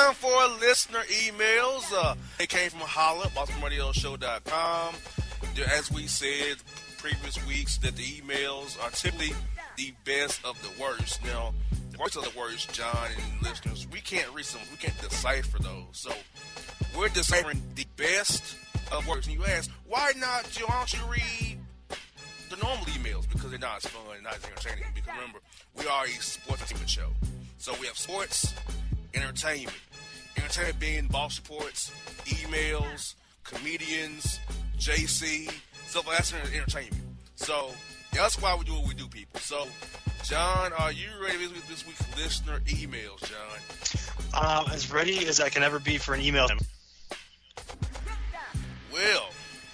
time for listener emails. They came from Holla, BossmanRadioShow.com. As we said previous weeks, that the emails are typically the best of the worst. Now, the worst of the worst, John and listeners, we can't read them. We can't decipher those. So we're deciphering the best of worst. And you ask, why don't you read the normal emails? Because they're not as fun and not as entertaining. Because remember, we are a sports entertainment show. So we have sports, entertainment. Entertainment being boss reports, emails, comedians, JC, stuff like that's entertainment. So that's why we do what we do, people. So, John, are you ready with this week's listener emails, John? As ready as I can ever be for an email. Well,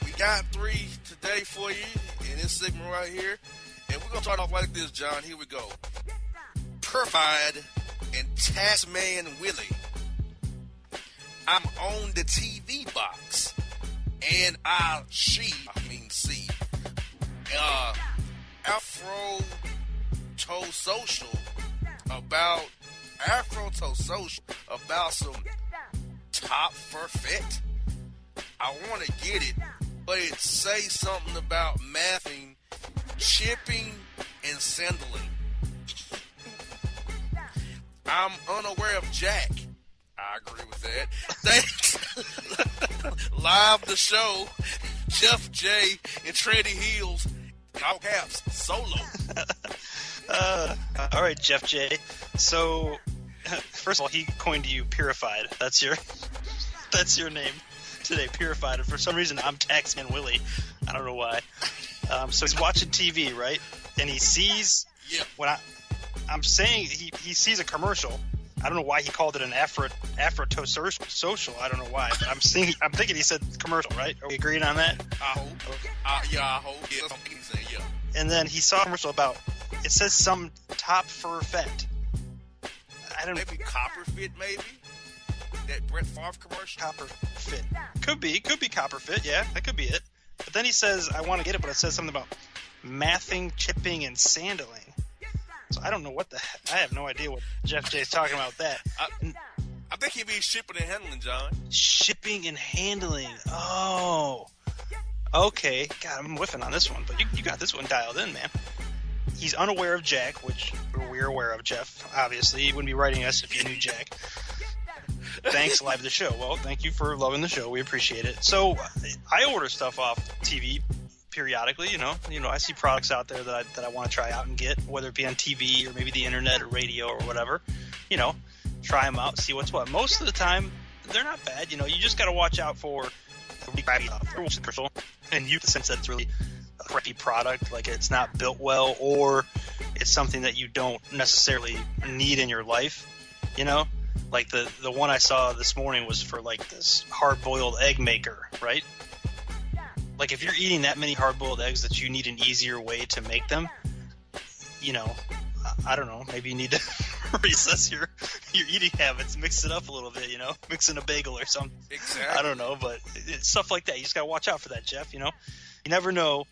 we got 3 today for you in this segment right here. And we're going to start off like this, John. Here we go. Purified and Tasman Willie. I'm on the TV box. And see Afro Toe Social about some top fur fit. I want to get it, but it say something about mathing, chipping, and sandling. I'm unaware of Jack. I agree with that. Thanks. Live the show, Jeff J and Trinity Hills, in all caps, solo. All right, Jeff J. So, first of all, he coined you Purified. That's your name today, Purified. And for some reason, I'm Taxman Willie. I don't know why. So he's watching TV, right? And he sees I'm saying he sees a commercial. I don't know why he called it an Afro social. I don't know why. But I'm thinking he said commercial, right? Are we agreeing on that? I hope. Okay. I hope. Yeah, that's what he's saying, yeah. And then he saw a commercial about, it says some top fur fet. I don't know. Maybe Copper Fit, maybe? That Brett Favre commercial? Copper Fit. Could be Copper Fit, yeah. That could be it. But then he says, I want to get it, but it says something about mathing, chipping, and sandling. So I don't know what the heck. I have no idea what Jeff J is talking about that. I think he'd be shipping and handling, John. Shipping and handling. Oh. Okay. God, I'm whiffing on this one, but you got this one dialed in, man. He's unaware of Jack, which we're aware of, Jeff. Obviously, you wouldn't be writing us if you knew Jack. Thanks, live the show. Well, thank you for loving the show. We appreciate it. So I order stuff off TV periodically, you know, I see products out there that I want to try out and get, whether it be on TV or maybe the internet or radio or whatever, try them out, see what's what. Most of the time, they're not bad. You just got to watch out for the crappy commercial, and you, the sense that it's really a crappy product, like it's not built well, or it's something that you don't necessarily need in your life, Like the one I saw this morning was for like this hard-boiled egg maker, right? Like, if you're eating that many hard-boiled eggs that you need an easier way to make them, I don't know, maybe you need to reassess your eating habits, mix it up a little bit, mix in a bagel or something. Exactly. I don't know, but it's stuff like that. You just got to watch out for that, Jeff, You never know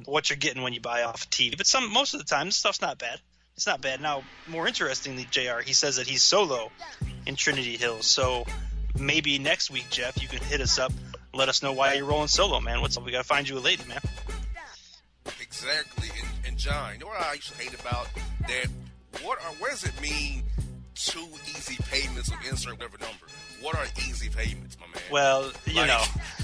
what you're getting when you buy off TV. But most of the time, this stuff's not bad. It's not bad. Now, more interestingly, JR, he says that he's solo in Trinity Hills. So maybe next week, Jeff, you can hit us up. Let us know why you're rolling solo, man. What's up? We got to find you a lady, man. Exactly. And John, you know what I used to hate about that? What does it mean, 2 easy payments of insert whatever number? What are easy payments, my man? Well,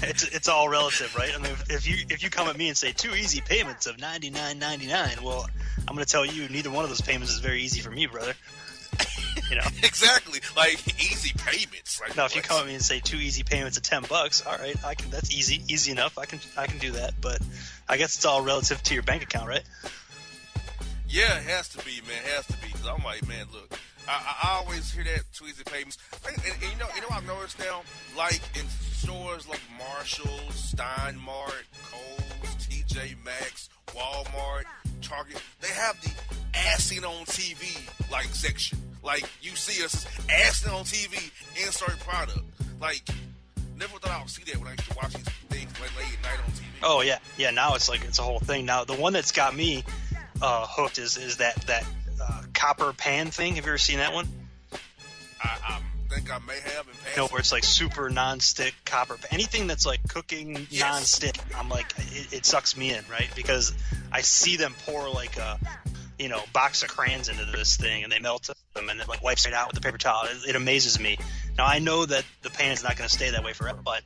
it's all relative, right? I mean, if you come at me and say 2 easy payments of $99.99, well, I'm going to tell you neither one of those payments is very easy for me, brother. Exactly, like easy payments. Right? Now, if you come at me and say 2 easy payments of $10, all right, that's easy enough. I can do that, but I guess it's all relative to your bank account, right? Yeah, it has to be, man. It has to be. Because I'm like, man, look, I always hear that 2 easy payments. And you know what I've noticed now? Like in stores like Marshalls, Stein Mart, Kohl's, TJ Maxx, Walmart, Target, they have the as seen on TV like section. Like, you see us as seen on TV, insert product. Like, never thought I would see that when I used to watch these things late at night on TV. Oh yeah, yeah. Now it's like it's a whole thing. Now the one that's got me hooked is that copper pan thing. Have you ever seen that one? think I may have in past. You know, where it's like super non-stick copper. Anything that's like cooking non-stick, I'm like, it sucks me in, right? Because I see them pour like a, box of crayons into this thing, and they melt them, and it like wipes it out with the paper towel. It amazes me. Now I know that the pan is not going to stay that way forever, but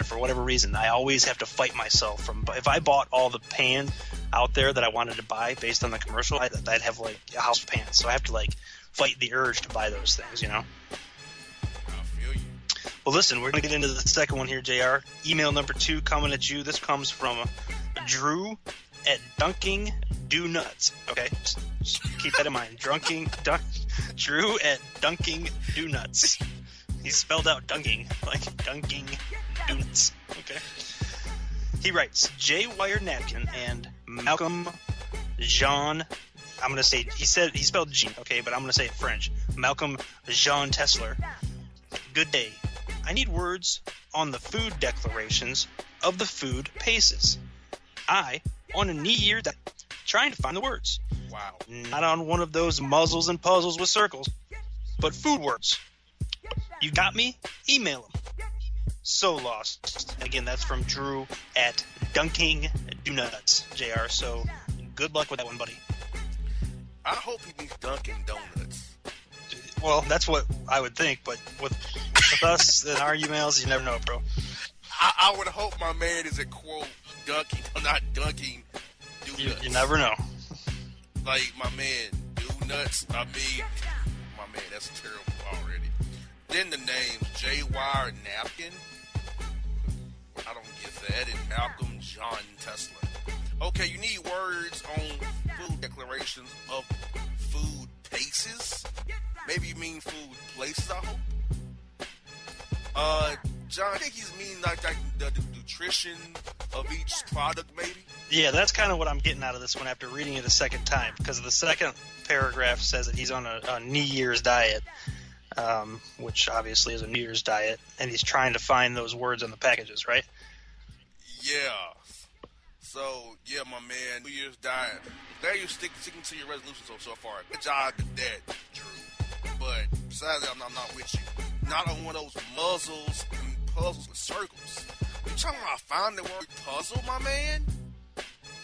for whatever reason, I always have to fight myself from. If I bought all the pans out there that I wanted to buy based on the commercial, I'd have like a house of pans. So I have to like fight the urge to buy those things, I feel you. Well, listen, we're going to get into the second one here, JR. Email number 2 coming at you. This comes from Drew at Dunking Do Nuts. Okay, just keep that in mind. Drew at Dunking Do Nuts. He spelled out dunking, like dunking donuts. Okay. He writes, J-Wire Napkin and Malcolm Jean. I'm going to say, he spelled Jean, okay, but I'm going to say it French. Malcolm Jean Tesler. Good day. I need words on the food declarations of the food paces. I, on a year, trying to find the words. Wow. Not on one of those muzzles and puzzles with circles, but food words. You got me? Email them. So lost. Again, that's from Drew at Dunking Donuts, JR. So good luck with that one, buddy. I hope he means Dunkin' Donuts. Well, that's what I would think, but with us and our emails, you never know, bro. I would hope my man is a quote Dunkin', not Dunkin' Donuts. You never know. Like my man, Donuts. I mean, my man, that's terrible already. Then the names J-Wire Napkin. I don't get that. And Malcolm John Tesla. Okay, you need words on food declarations of food paces. Maybe you mean food places, I hope. John, I think he's meaning like the nutrition of each product, maybe? Yeah, that's kind of what I'm getting out of this one after reading it a second time, because the second paragraph says that he's on a New Year's diet, which obviously is a New Year's diet, and he's trying to find those words on the packages, right? Yeah. So, yeah, my man, New Year's diet. There you're sticking to your resolutions so far. Good job with that, Drew. But besides that, I'm not with you. Not on one of those muzzles and puzzles with circles. You talking about find the word puzzle, my man?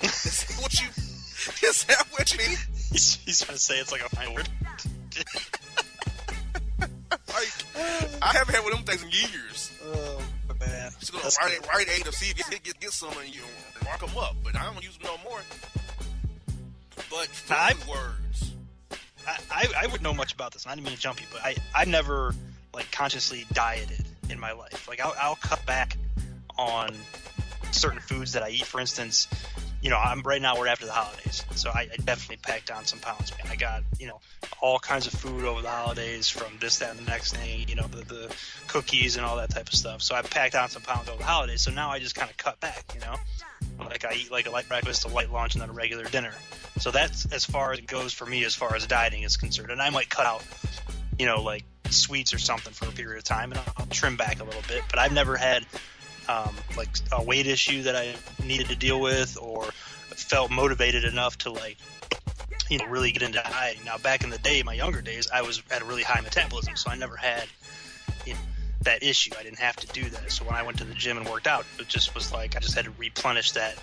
Is that what you mean? He's trying to say it's like a fine word. Like, I haven't had one of them things in years. Oh, man. Just going to write A to see if you get some and you mark them up. But I don't use them no more. But food words. I wouldn't know much about this, and I didn't mean to jump you, but I never like consciously dieted in my life. Like I'll cut back on certain foods that I eat. For instance, right now we're after the holidays, so I definitely packed on some pounds, man. I got all kinds of food over the holidays, from this, that, and the next thing, the cookies and all that type of stuff. So I packed on some pounds over the holidays. So now I just kind of cut back, like I eat like a light breakfast, a light lunch, and then a regular dinner. So that's as far as it goes for me as far as dieting is concerned. And I might cut out, like sweets or something for a period of time, and I'll trim back a little bit. But I've never had like a weight issue that I needed to deal with, or felt motivated enough to really get into dieting. Now, back in the day, my younger days, I was at a really high metabolism, so I never had that issue. I didn't have to do that. So when I went to the gym and worked out, it just was like I just had to replenish that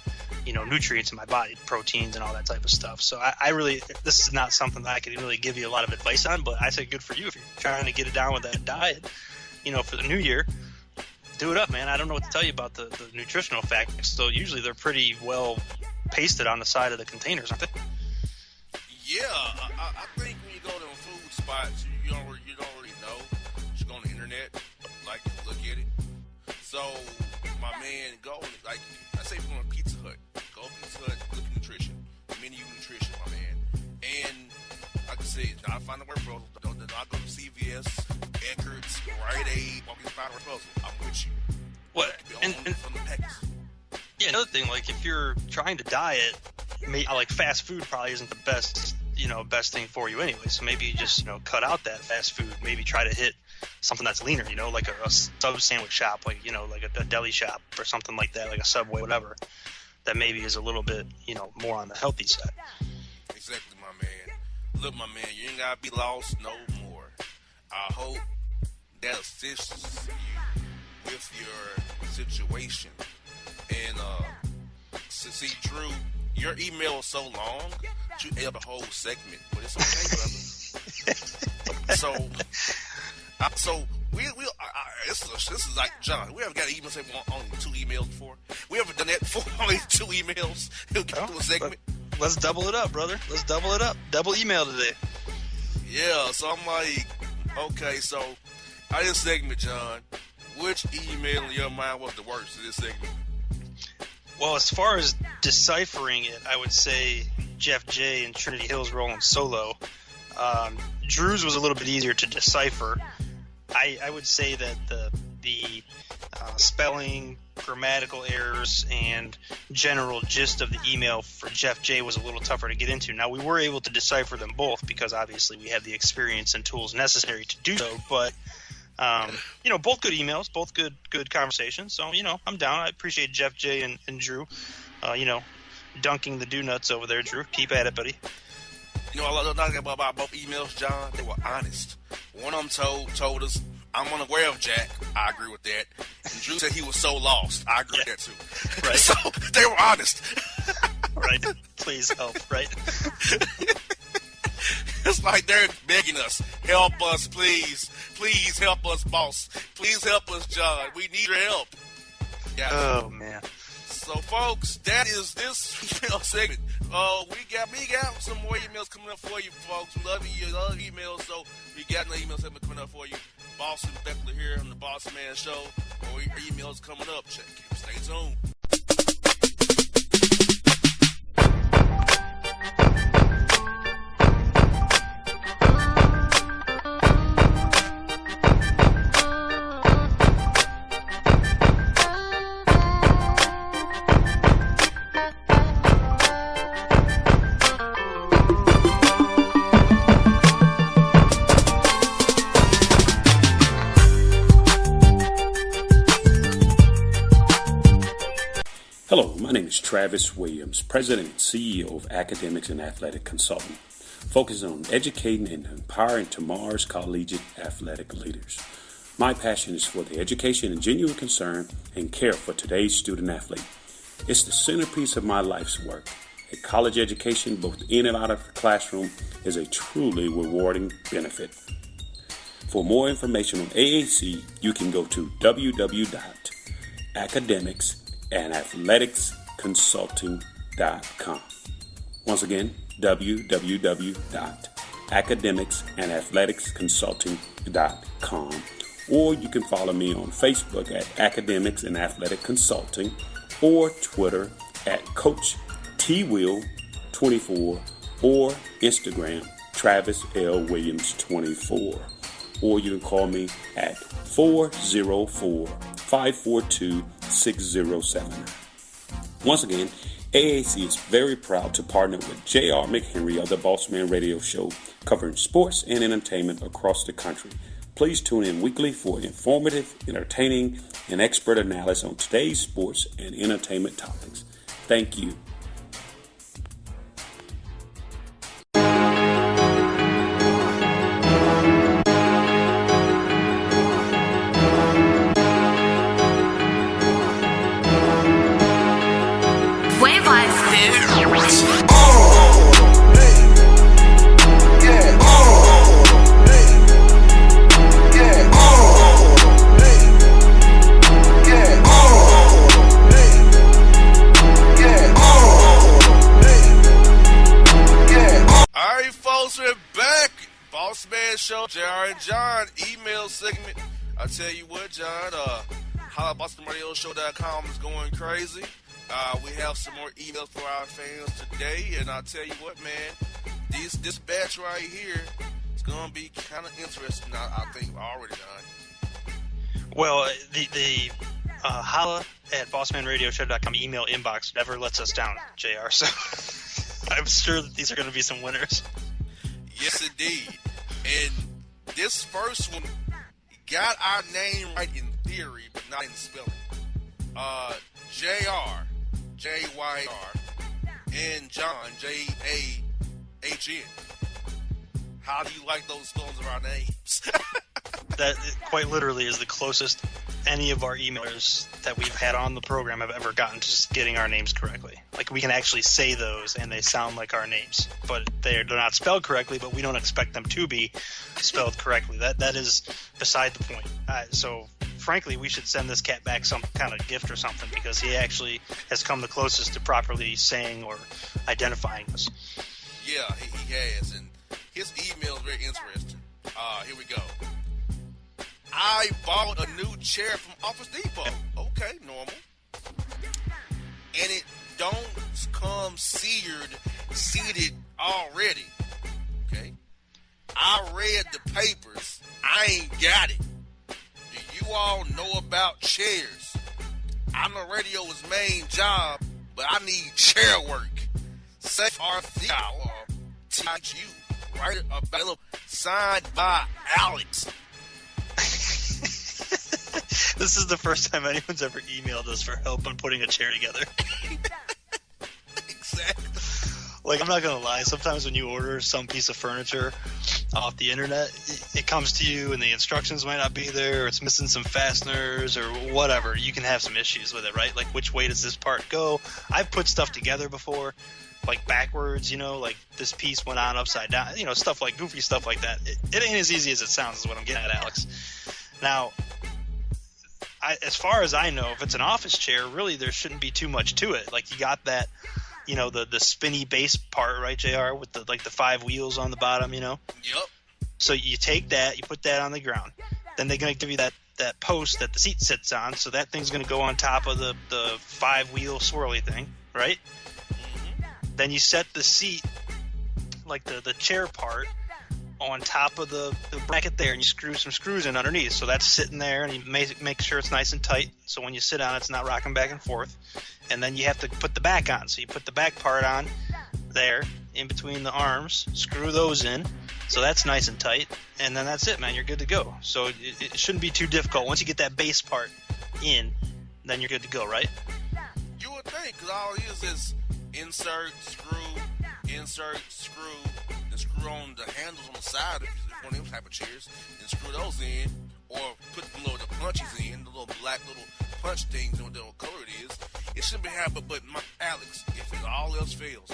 nutrients in my body, proteins and all that type of stuff. So I really, this is not something that I can really give you a lot of advice on, but I say good for you if you're trying to get it down with that diet, for the new year. Do it up, man. I don't know what to tell you about the nutritional facts. So usually they're pretty well pasted on the side of the containers, aren't they? Yeah, I think when you go to food spots, you don't really know. Just go on the internet, like look at it. So my man, go like I say from a Pizza Hut, go Pizza Hut, look at nutrition, menu nutrition, my man. And like I said, I find the word puzzle. Don't go to CVS, Eckerd's, Rite Aid, walking the find the word puzzle. I'm with you. What? And from the packets. Yeah, another thing, like if you're trying to diet, like fast food probably isn't the best thing for you anyway. So maybe you just cut out that fast food. Maybe try to hit something that's leaner, like a sub sandwich shop, like like a deli shop or something like that, like a Subway, whatever. That maybe is a little bit more on the healthy side. Exactly, my man. Look, my man, you ain't gotta be lost no more. I hope that assists you with your situation. And see, Drew, your email is so long that you ate up a whole segment, but it's okay, brother. So this is like John. We haven't got an email saying only 2 emails before. We haven't done that before. Only 2 emails. We'll get to a segment. Let's double it up, brother. Let's double it up. Double email today. Yeah. So I'm like, okay. So out of this segment, John, which email in your mind was the worst of this segment? Well, as far as deciphering it, I would say Jeff J and Trinity Hills rolling solo. Drew's was a little bit easier to decipher. I would say that the spelling, grammatical errors, and general gist of the email for Jeff J was a little tougher to get into. Now, we were able to decipher them both because obviously we have the experience and tools necessary to do so. But both good emails, both good conversations. So I'm down. I appreciate Jeff J and Drew. Dunking the do-nuts over there, Drew. Keep at it, buddy. I love about both emails, John. They were honest. One of them told us, I'm unaware of Jack. I agree with that. And Drew said he was so lost. I agree with that too. Right. So they were honest. Right. Please help. Right. It's like they're begging us, help us, please. Please help us, boss. Please help us, John. We need your help. Yeah. Oh, man. So, folks, that is this email segment. We got some more emails coming up for you, folks. We love you. Love emails. So, we got another email segment coming up for you. Bossman Beckler here on the Bossman Show. More emails coming up. Check it. Stay tuned. Hello, my name is Travis Williams, President and CEO of Academics and Athletic Consulting, focusing on educating and empowering tomorrow's collegiate athletic leaders. My passion is for the education and genuine concern and care for today's student athlete. It's the centerpiece of my life's work. A college education, both in and out of the classroom, is a truly rewarding benefit. For more information on AAC, you can go to www.academicsandathleticsconsulting.com. Once again, www.academicsandathleticsconsulting.com. Or you can follow me on Facebook at Academics and Athletic Consulting, or Twitter at Coach TWill24, or Instagram Travis L. Williams 24. Or you can call me at 404-542-6079. Once again, AAC is very proud to partner with J.R. McHenry of the Bossman Radio Show, covering sports and entertainment across the country. Please tune in weekly for informative, entertaining, and expert analysis on today's sports and entertainment topics. Thank you. Show, JR and John email segment. I tell you what, John, BossmanRadioShow.com is going crazy. We have some more emails for our fans today, and I tell you what, man, this batch right here is going to be kind of interesting. I think already done. Well, the holla at BossmanRadioShow.com email inbox never lets us down, JR. So I'm sure that these are going to be some winners. Yes, indeed. And this first one got our name right in theory, but not in spelling. JR, J-Y-R, and John, J-A-H-N. How do you like those spellings of our names? That quite literally is the closest any of our emailers that we've had on the program have ever gotten to just getting our names correctly. Like, we can actually say those, and they sound like our names. But they're not spelled correctly, but we don't expect them to be spelled correctly. That is beside the point. So, frankly, we should send this cat back some kind of gift or something, because he actually has come the closest to properly saying or identifying us. Yeah, he has, and his email is very interesting. Here we go. I bought a new chair from Office Depot. Okay, normal. And it don't come seated already. Okay. I read the papers. I ain't got it. Do you all know about chairs? I know radio's main job, but I need chair work. Say RC or teach you. Write about signed by Alex. This is the first time anyone's ever emailed us for help on putting a chair together. Exactly. Like, I'm not going to lie. Sometimes when you order some piece of furniture off the internet, it comes to you and the instructions might not be there, or it's missing some fasteners or whatever. You can have some issues with it, right? Like, which way does this part go? I've put stuff together before, like backwards, like this piece went on upside down, stuff like goofy stuff like that. It ain't as easy as it sounds, is what I'm getting at, Alex. Now, as far as I know, if it's an office chair, really there shouldn't be too much to it. Like, you got that, the spinny base part, right, JR, with the 5 wheels on the bottom, Yep. So you take that, you put that on the ground. Then they're going to give you that post that the seat sits on, so that thing's going to go on top of the 5-wheel swirly thing, right? Mm-hmm. Then you set the seat, like the chair part, on top of the bracket there, and you screw some screws in underneath. So that's sitting there, and you make sure it's nice and tight, so when you sit on it, it's not rocking back and forth. And then you have to put the back on. So you put the back part on there, in between the arms, screw those in, so that's nice and tight, and then that's it, man. You're good to go. So it shouldn't be too difficult. Once you get that base part in, then you're good to go, right? You would think, because all it is insert, screw, and screw on the handles on the side if it's one of them type of chairs, and screw those in, or put the little punches in, the little black little punch things, and whatever color it is. It shouldn't be happening, but Alex, if it all else fails,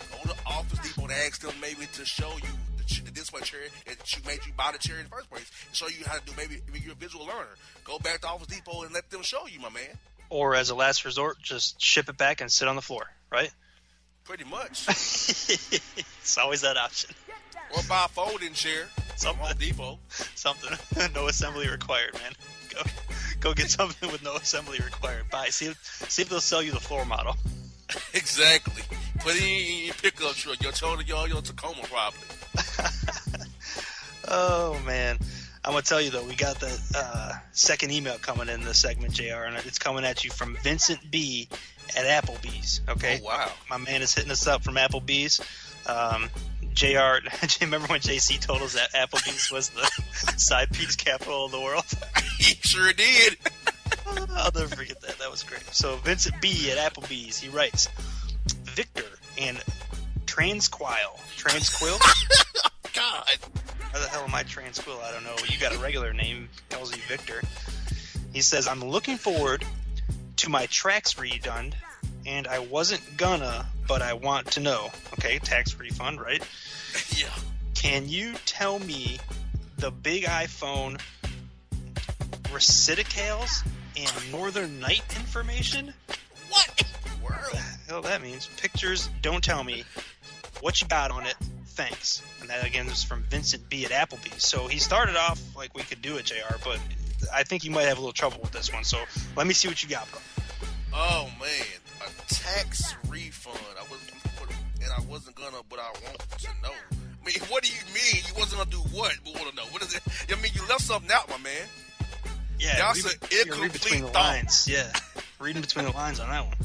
go to Office Depot and ask them maybe to show you the display chair that made you buy the chair in the first place, and show you how to do. Maybe you're a visual learner. Go back to Office Depot and let them show you, my man. Or as a last resort, just ship it back and sit on the floor, right? Pretty much. It's always that option. Or buy a folding chair from Home Depot. Something. No assembly required, man. Go get something with no assembly required. Buy. See if they'll sell you the floor model. Exactly. Put it in your pickup truck. Your Tacoma, probably. Oh, man. I'm going to tell you, though, we got that second email coming in this segment, JR, and it's coming at you from Vincent B. at Applebee's, okay? Oh, wow. My man is hitting us up from Applebee's. JR, remember when JC told us that Applebee's was the side piece capital of the world? He sure did. I'll never forget that. That was great. So Vincent B. at Applebee's, he writes, Victor and Transquil. God. How the hell am I Transquil? I don't know. You got a regular name, calls you Victor. He says, I'm looking forward to my tracks redone, and I wasn't gonna, but I want to know. Okay, tax refund, right? Yeah. Can you tell me the big iPhone recidicales and Northern Night information? What in the world? What the hell that means? Pictures, don't tell me. What you got on it? Thanks. And that, again, is from Vincent B. at Applebee's. So he started off like we could do it, JR, but I think you might have a little trouble with this one. So let me see what you got, bro. Oh, man. A tax refund. I wasn't gonna, but I want to know. I mean, what do you mean? You wasn't gonna do what? But want to know. What is it? I mean, you left something out, my man. Yeah, That's an read between the thought. lines. Yeah, reading between the lines on that one.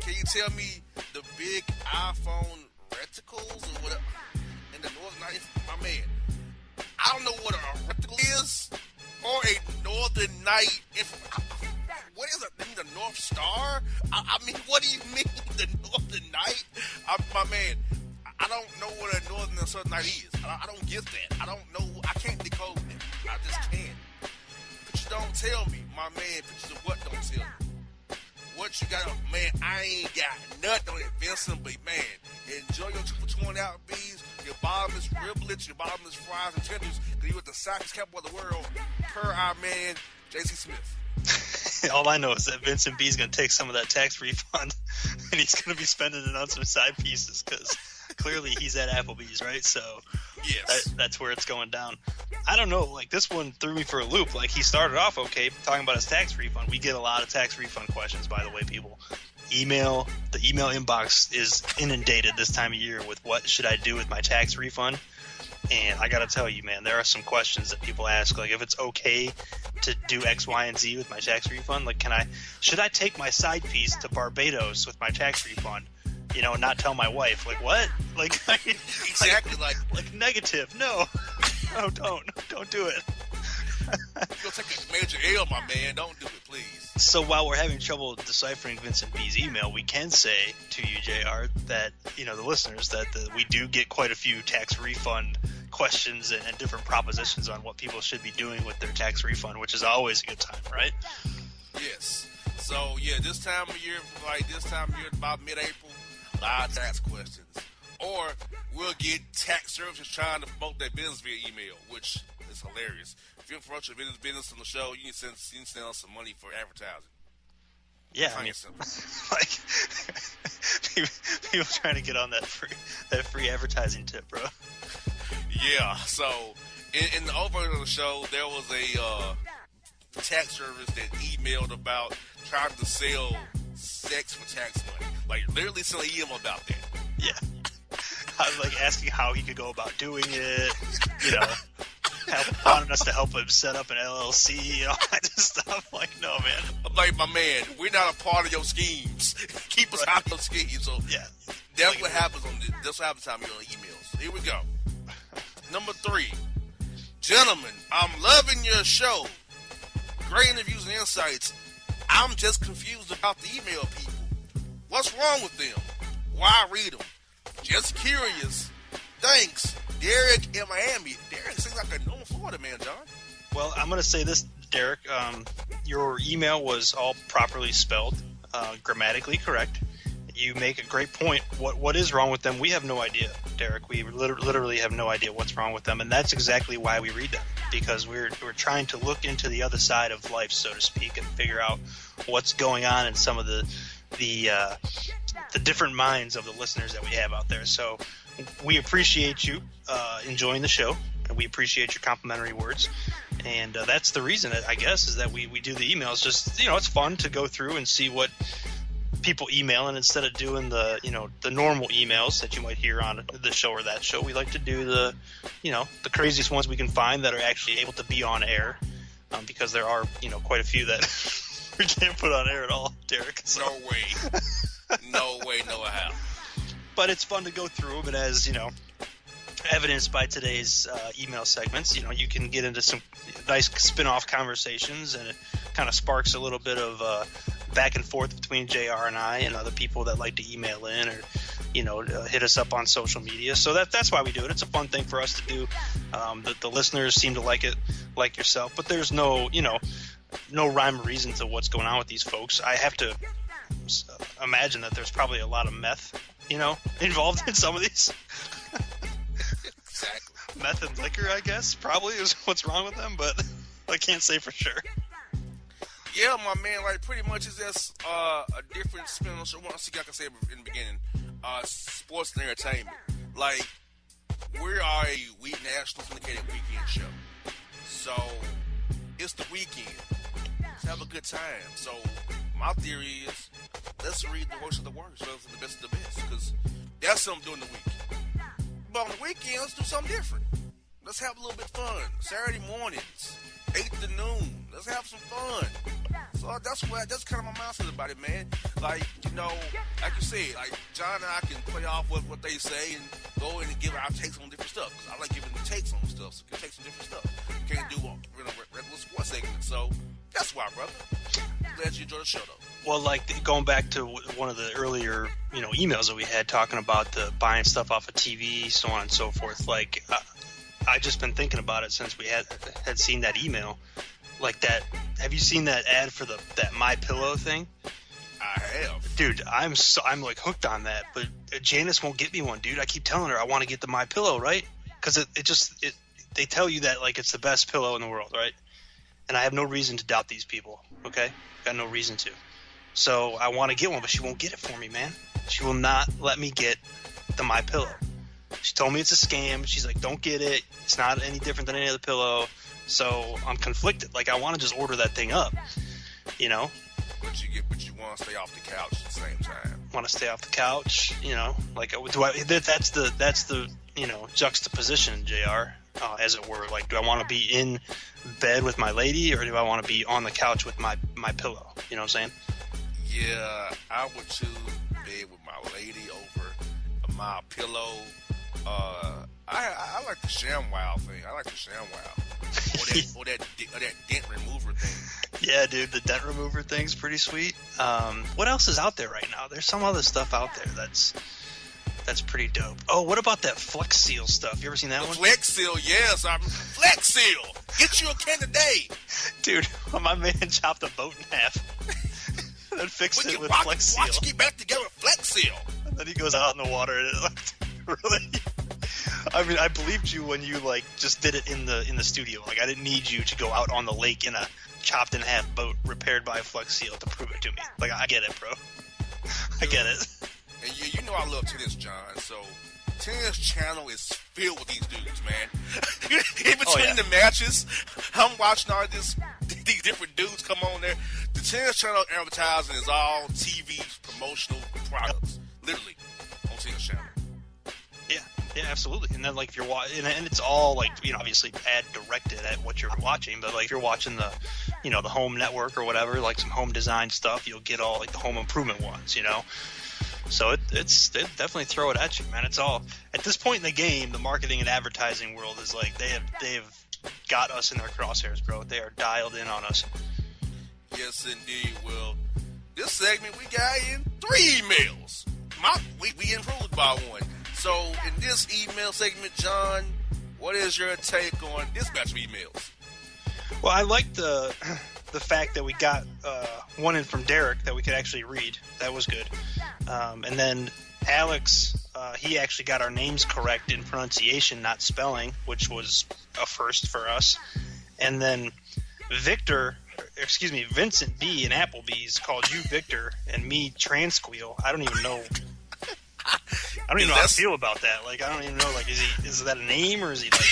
Can you tell me the big iPhone reticles or whatever? And the Northern Night, my man. I don't know what a reticle is or a Northern Night. What is it? The North Star? I mean, what do you mean the Northern Night? My man, I don't know what a Northern and Southern Night is. I don't get that. I don't know. I can't decode that. I just can't. But you don't tell me, my man. Pictures of what don't tell me? What you got, man? I ain't got nothing on it, Vincent. But man, enjoy your 2 for $20 Applebee's. Your bottomless riblets, your bottomless fries and tenders. Cause you with the sockest capital of the world. Per our man, J.C. Smith. All I know is that Vincent B is going to take some of that tax refund, and he's going to be spending it on some side pieces because clearly he's at Applebee's, right? So yes, that's where it's going down. I don't know. Like, this one threw me for a loop. Like, he started off okay talking about his tax refund. We get a lot of tax refund questions, by the way, people. The email inbox is inundated this time of year with what should I do with my tax refund. And I got to tell you, man, there are some questions that people ask, like if it's okay to do X, Y, and Z with my tax refund. Like, should I take my side piece to Barbados with my tax refund? You know, not tell my wife. Like, what? Like, exactly. Like negative. No, don't do it. You'll take a major L, my man. Don't do it, please. So while we're having trouble deciphering Vincent B's email, we can say to you, JR, that, you know, the listeners, that we do get quite a few tax refund questions and different propositions on what people should be doing with their tax refund, which is always a good time, right? Yes. So, yeah, this time of year, about mid-April, a lot of tax questions. Or we'll get tax services trying to promote their business via email, which is hilarious. If you promote your business on the show, you can send us some money for advertising. Yeah, I mean, like people trying to get on that free advertising tip, bro. Yeah. So in the overview of the show, there was a tax service that emailed about trying to sell sex for tax money, like literally selling email about that. Yeah. I was like asking how he could go about doing it, you know. Wanting us to help him set up an LLC and all kinds of stuff. Like, no, man. I'm like, my man, we're not a part of your schemes. Keep us out of your schemes. So yeah, that's what happens on this. That's what happens time you're on emails. Here we go. Number 3, gentlemen, I'm loving your show. Great interviews and insights. I'm just confused about the email people. What's wrong with them? Why read them? Just curious. Thanks. Derek in Miami. Derek seems like a known Florida man, John. Well, I'm going to say this, Derek. Your email was all properly spelled, grammatically correct. You make a great point. What is wrong with them? We have no idea, Derek. We literally have no idea what's wrong with them, and that's exactly why we read them, because we're trying to look into the other side of life, so to speak, and figure out what's going on in some of the different minds of the listeners that we have out there. So we appreciate you enjoying the show, and we appreciate your complimentary words. And that's the reason, I guess, is that we do the emails. Just, you know, it's fun to go through and see what people email, and instead of doing the normal emails that you might hear on the show or that show, we like to do the craziest ones we can find that are actually able to be on air, because there are, quite a few that we can't put on air at all, Derek. So. No way, no how. But it's fun to go through them, and as evidenced by today's email segments, you can get into some nice spin-off conversations, and it kind of sparks a little bit of back and forth between JR and I and other people that like to email in or hit us up on social media. So that's why we do it. It's a fun thing for us to do. The listeners seem to like it, like yourself, but there's no rhyme or reason to what's going on with these folks. I have to imagine that there's probably a lot of meth involved in some of these. Exactly. Meth and liquor, I guess, probably is what's wrong with them, but I can't say for sure. Yeah, my man, like pretty much it's just a different spin on the show. Once again, like I said in the beginning, sports and entertainment. Like, we are a national syndicated weekend show. So, it's the weekend. Let's have a good time. So, my theory is, let's read the worst of the worst rather than the best of the best, because that's something during the week. But on the weekend, let's do something different. Let's have a little bit of fun. Saturday mornings, 8 to noon. Let's have some fun. So that's kind of my mindset about it, man. Like you said, like John and I can play off what they say and go in and give our takes on different stuff. Because I like giving the takes on stuff, so we can take some different stuff. We can't do regular sports segments. So that's why, brother. Glad you enjoyed the show, though. Well, like going back to one of the earlier, emails that we had talking about the buying stuff off of TV, so on and so forth. Like, I just been thinking about it since we had seen that email. Like that, have you seen that ad for that My Pillow thing? I have. Dude, I'm like hooked on that, but Janice won't get me one, dude. I keep telling her I want to get the My Pillow, right? Because they tell you that like it's the best pillow in the world, right? And I have no reason to doubt these people, okay? Got no reason to. So I want to get one, but she won't get it for me, man. She will not let me get the My Pillow. She told me it's a scam. She's like, don't get it. It's not any different than any other pillow. So I'm conflicted. Like, I want to just order that thing up, you know? But you want to stay off the couch at the same time. Want to stay off the couch, you know? Like, that's the you know, juxtaposition, JR, as it were. Like, do I want to be in bed with my lady, or do I want to be on the couch with my pillow? You know what I'm saying? Yeah, I would choose bed with my lady over My Pillow. I like the ShamWow thing. I like the ShamWow. or that dent remover thing. Yeah, dude, the dent remover thing's pretty sweet. What else is out there right now? There's some other stuff out there that's pretty dope. Oh, what about that Flex Seal stuff? You ever seen that one? Flex Seal, yes. Flex Seal. Get you a can today. Dude, my man chopped a boat in half and then fixed it with Flex Seal. Watch you get back together with Flex Seal. And then he goes out in the water and it looked really... I mean, I believed you when you like just did it in the studio. Like, I didn't need you to go out on the lake in a chopped in half boat repaired by a Flex Seal to prove it to me. Like, I get it, bro. I get it. And you know I love tennis, John. So Tennis Channel is filled with these dudes, man. In between the matches, I'm watching all these different dudes come on there. The Tennis Channel advertising is all TV promotional products, literally on Tennis Channel. Yeah, absolutely. And then, like, if you're watching, and it's all, like, you know, obviously ad directed at what you're watching, but, like, if you're watching the, you know, the home network or whatever, like some home design stuff, you'll get all, like, the home improvement ones, you know? So they definitely throw it at you, man. It's all, at this point in the game, the marketing and advertising world is, like, they have got us in their crosshairs, bro. They are dialed in on us. Yes, indeed. Well, this segment, we got in 3 emails. We improved by 1. So, in this email segment, John, what is your take on this batch of emails? Well, I like the fact that we got one in from Derek that we could actually read. That was good. And then Alex, he actually got our names correct in pronunciation, not spelling, which was a first for us. And then Vincent B. in Applebee's called you Victor and me Transqueal. I don't even know. I don't even know how I feel about that. Like, I don't even know. Like, is that a name, or is he like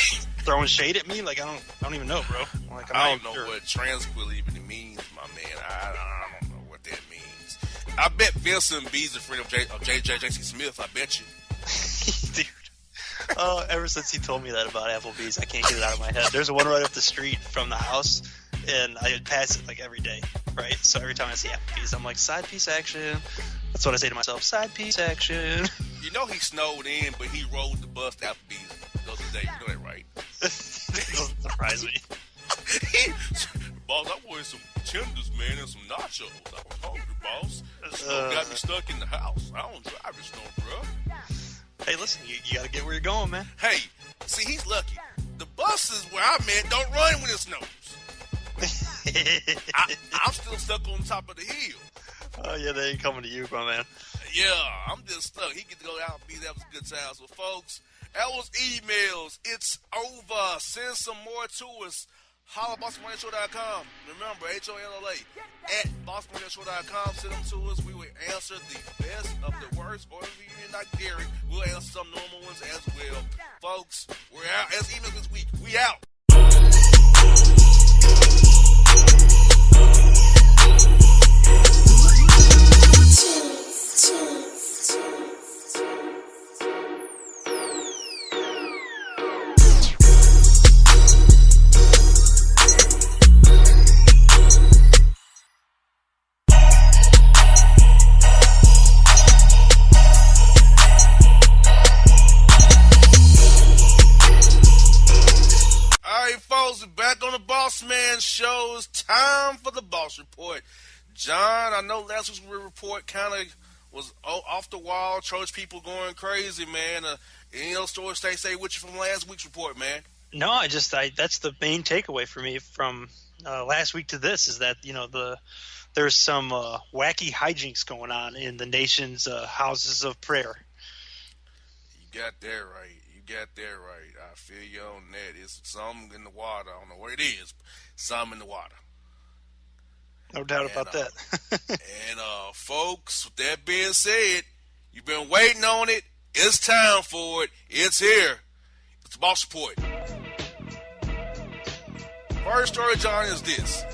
throwing shade at me? Like, I don't even know, bro. Like, I don't know what transquill even means, my man. I don't know what that means. I bet Vincent B's a friend of J.C. Smith. I bet you, dude. Ever since he told me that about Applebee's, I can't get it out of my head. There's one right up the street from the house, and I pass it like every day, right? So every time I see Applebee's, I'm like, side piece action. That's what I say to myself, side piece action. You know he snowed in, but he rode the bus to Applebee's the other day. You know that, right? It doesn't surprise me. Boss, I wanted some tenders, man, and some nachos. I was hungry, boss. The snow got me stuck in the house. I don't drive in snow, bro. Hey, listen, you got to get where you're going, man. Hey, see, he's lucky. The buses where I'm at don't run when it snows. I'm still stuck on top of the hill. Oh, yeah, they ain't coming to you, my man. Yeah, I'm just stuck. He get to go out and be there. That was a good time. So, folks, that was emails. It's over. Send some more to us. Holla BossmanRadioShow.com. Remember, HOLLA at BossmanRadioShow.com. Send them to us. We will answer the best of the worst. Or if you're not Derek, we'll answer some normal ones as well. Folks, we're out. As emails this week. We out. Bossman Show. It's time for the Boss Report. John, I know last week's report kind of was off the wall. Church people going crazy, man. Any other stories say with you from last week's report, man? No, that's the main takeaway for me from last week to this is that, there's some wacky hijinks going on in the nation's houses of prayer. You got that right. I feel you on that. It's some in the water. I don't know what it is. But some in the water. No doubt about that. And folks, with that being said, you've been waiting on it. It's time for it. It's here. It's the Boss Report. First story, John, is this.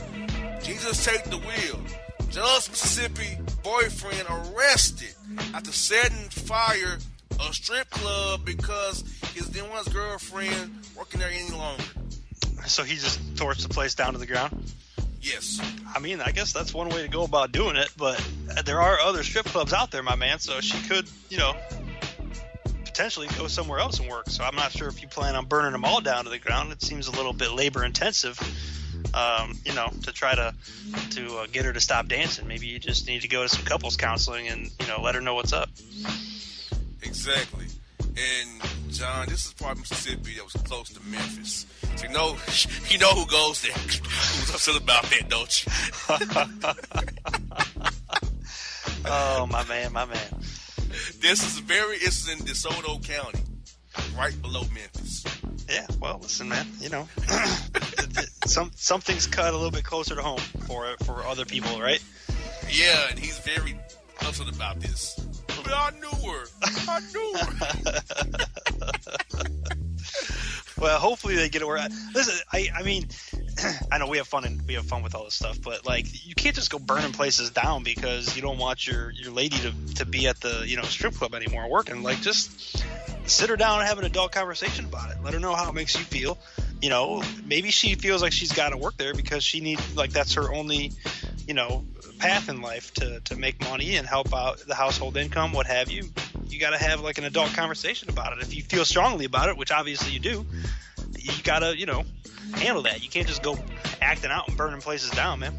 Jesus take the wheel. Just Mississippi boyfriend arrested after setting fire a strip club because he didn't want his girlfriend working there any longer. So he just torched the place down to the ground? Yes. I mean, I guess that's one way to go about doing it, but there are other strip clubs out there, my man, so she could, potentially go somewhere else and work. So I'm not sure if you plan on burning them all down to the ground. It seems a little bit labor intensive, to try to get her to stop dancing. Maybe you just need to go to some couples counseling and, let her know what's up. Exactly. And, John, this is part of Mississippi that was close to Memphis. So you know who goes there. Who's upset about that, don't you? Oh, my man. It's in DeSoto County, right below Memphis. Yeah, well, listen, man, some things cut a little bit closer to home for other people, right? Yeah, and he's very upset about this. But I knew her. Well, hopefully they get it where. Listen, I mean, I know we have fun with all this stuff, but you can't just go burning places down because you don't want your lady to be at the strip club anymore working. Just sit her down and have an adult conversation about it. Let her know how it makes you feel. Maybe she feels like she's got to work there because she needs that's her only path in life to make money and help out the household income, what have you. You got to have an adult conversation about it. If you feel strongly about it, which obviously you do, you got to handle that. You can't just go acting out and burning places down, man.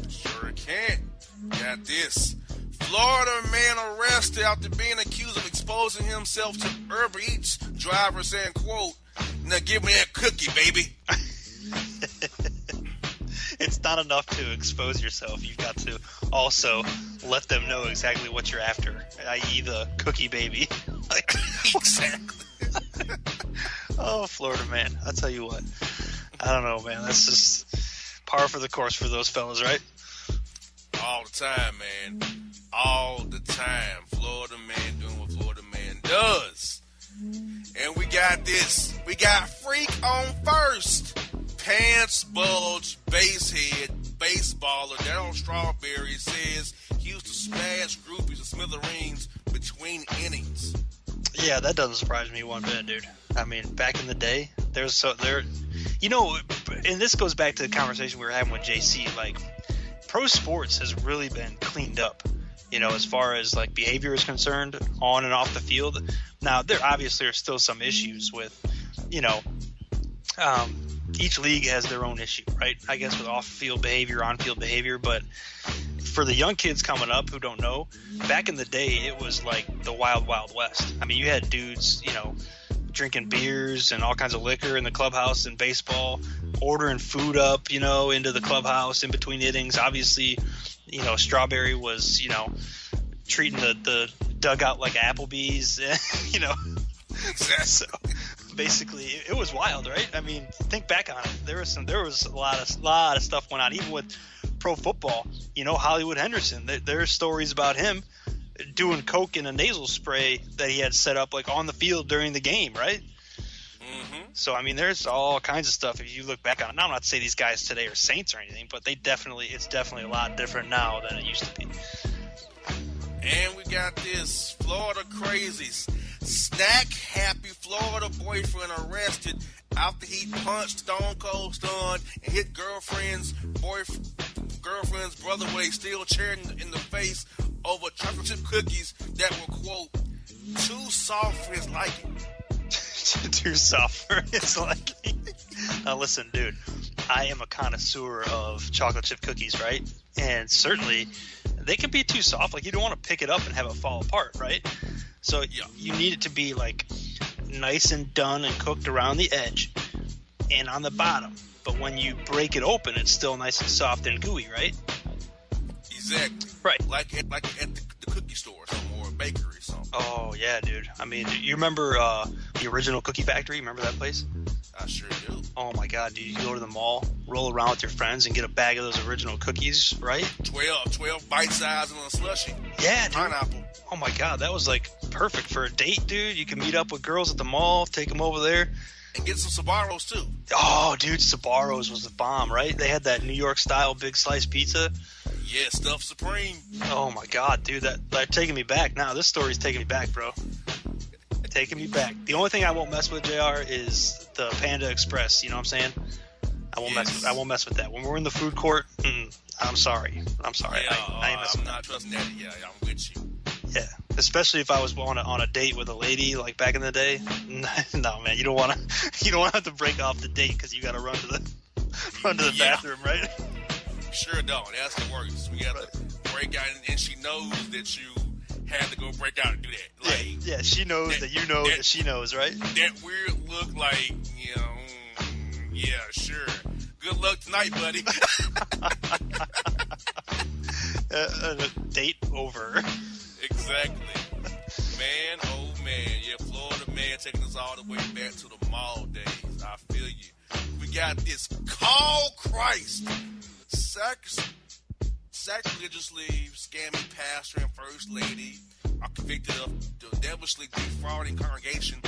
Sure can't. Got this. Florida man arrested after being accused of exposing himself to Uber Eats driver saying, quote, "Now give me that cookie, baby." It's not enough to expose yourself. You've got to also let them know exactly what you're after, i.e. the cookie baby. Exactly. Oh, Florida man. I'll tell you what. I don't know, man. That's just par for the course for those fellas, right? All the time, man. All the time. Florida man doing what Florida man does. And we got this. We got Freak on first. Pants bulge, basehead, baseballer Darryl Strawberry says he used to smash groupies and smithereens between innings. Yeah, that doesn't surprise me one bit, dude. I mean, back in the day, and this goes back to the conversation we were having with JC. Pro sports has really been cleaned up, as far as behavior is concerned, on and off the field. Now, there obviously are still some issues with, each league has their own issue, right? I guess with off-field behavior, on-field behavior. But for the young kids coming up who don't know, back in the day, it was the wild, wild west. I mean, you had dudes, drinking beers and all kinds of liquor in the clubhouse in baseball, ordering food up, into the clubhouse in between innings. Obviously, Strawberry was, treating the dugout like Applebee's, Exactly. So basically, it was wild, right? I mean, think back on it. There was a lot of stuff going on, even with pro football. Hollywood Henderson. There's stories about him doing coke in a nasal spray that he had set up on the field during the game, right? Mm-hmm. So I mean, there's all kinds of stuff if you look back on it. Now, I'm not to say these guys today are saints or anything, but it's definitely a lot different now than it used to be. And we got this Florida crazies. Snack happy Florida boyfriend arrested after he punched Stone Cold Stun and hit girlfriend's brother with a steel chair in the face over chocolate chip cookies that were, quote, too soft for his liking. Too soft for his liking. Now listen, dude, I am a connoisseur of chocolate chip cookies, right? And certainly they can be too soft. You don't want to pick it up and have it fall apart, right? So you need it to be nice and done and cooked around the edge. and on the bottom. But when you break it open, it's still nice and soft and gooey, right? Exactly. Right. Like at the cookie store or something, or a bakery or something. Oh, yeah, dude. I mean, you remember the original Cookie Factory? Remember that place? I sure do. Oh, my God, dude. You go to the mall, roll around with your friends, and get a bag of those original cookies, right? 12 bite size and a slushie. Yeah, dude. Pineapple. Oh, my God. That was, like, perfect for a date, dude. You can meet up with girls at the mall, take them over there. And get some Sbarros, too. Oh, dude, Sbarros was the bomb, right? They had that New York-style big slice pizza. Yeah, stuffed supreme. Oh, my God, dude. That taking me back. Now, this story's taking me back, bro. Taking me back. The only thing I won't mess with, JR, is the Panda Express. You know what I'm saying? I won't mess with that. When we're in the food court, I'm sorry. Yeah, I ain't messing I'm not trusting that. Yeah, I'm with you. Yeah, especially if I was on a date with a lady like back in the day. No, man, you don't want to have to break off the date because you got to run to the bathroom, right? Sure don't. That's the worst. We got to break out, and she knows that you had to go break out and do that. Like, yeah, she knows that you know that she knows, right? That weird look, like, yeah, sure. Good luck tonight, buddy. Date over. Exactly. Man, oh man. Yeah, Florida man taking us all the way back to the mall days. I feel you. We got this Call Christ sacrilegiously scamming pastor and first lady are convicted of devilishly defrauding congregation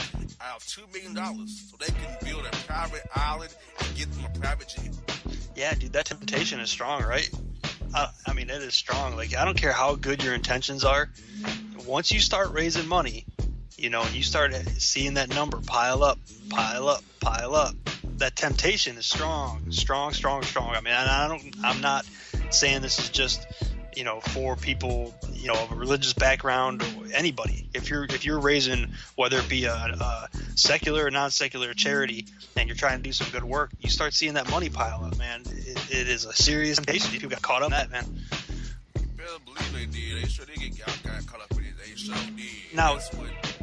out of $2 million so they can build a private island and get them a private jet. Yeah, dude, that temptation is strong, right? I mean, it is strong. Like, I don't care how good your intentions are. Once you start raising money, and you start seeing that number pile up, that temptation is strong. I mean, I'm not saying this is just, for people, of a religious background or anybody. If you're raising, whether it be a secular or non-secular charity, and you're trying to do some good work, you start seeing that money pile up, man. It is a serious temptation. People got caught up in that, man. You better believe they did. They sure did got caught up in it. They sure did. Now,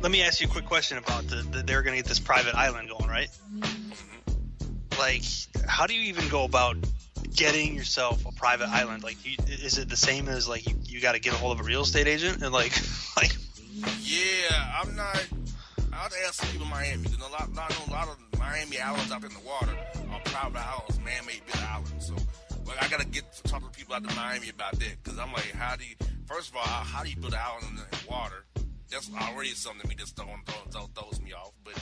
let me ask you a quick question about they're going to get this private island going, right? Mm-hmm. Like, how do you even go about getting yourself a private island? Like, is it the same as, like, you got to get a hold of a real estate agent and like Yeah, I'm not. I'll ask some people in Miami. There's a lot of Miami islands out in the water are private islands, man-made big islands. So, I gotta talk to people out in Miami about that, because I'm like, how do you build an island in the water? That's already something that me just throws me off, but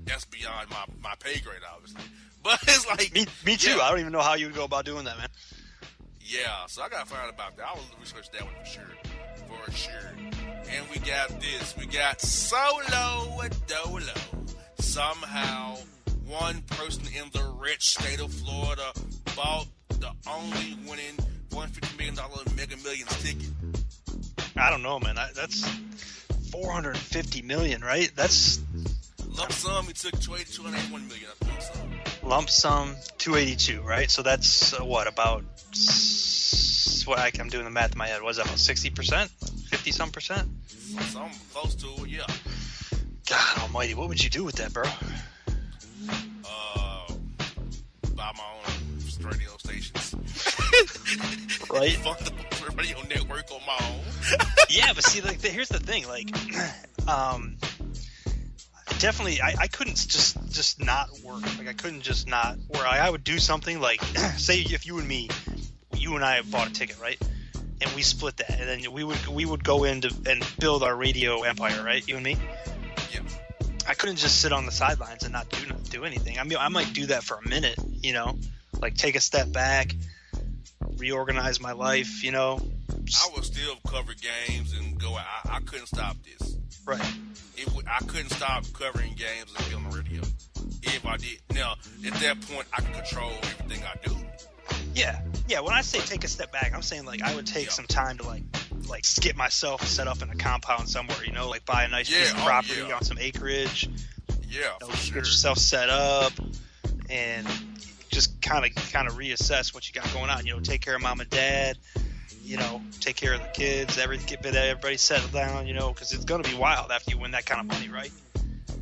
that's beyond my pay grade, obviously. But it's like me too. Yeah. I don't even know how you would go about doing that, man. Yeah, so I gotta find out about that. I will research that one for sure. And we got this. We got Solo Dolo. Somehow, one person in the rich state of Florida bought the only winning $150 million Mega Millions ticket. I don't know, man. That's $450 million, right? That's lump sum. He took $281 million. Lump sum, 282, right? So that's I'm doing the math in my head. Was that about 60%? 50-some percent? Something close to it, yeah. God almighty, what would you do with that, bro? Buy my own radio stations. Right? Fund the radio network on my own. Yeah, but see, like, here's the thing. Like, definitely, I couldn't just not work. Like, I couldn't just not work. I would do something like, say, if you and I bought a ticket, right? And we split that, and then we would go in and build our radio empire, right? You and me. Yeah. I couldn't just sit on the sidelines and not do anything. I mean, I might do that for a minute, like take a step back, reorganize my life, I would still cover games and go. I couldn't stop this. Right. I couldn't stop covering games and be on the radio. If I did, now at that point, I can control everything I do. Yeah. When I say take a step back, I'm saying like I would take some time to like get myself set up in a compound somewhere, like buy a nice piece of property on some acreage. Yeah, for sure. Get yourself set up and just kind of reassess what you got going on. Take care of mom and dad. Take care of the kids. Get everybody settled down. Because it's gonna be wild after you win that kind of money, right?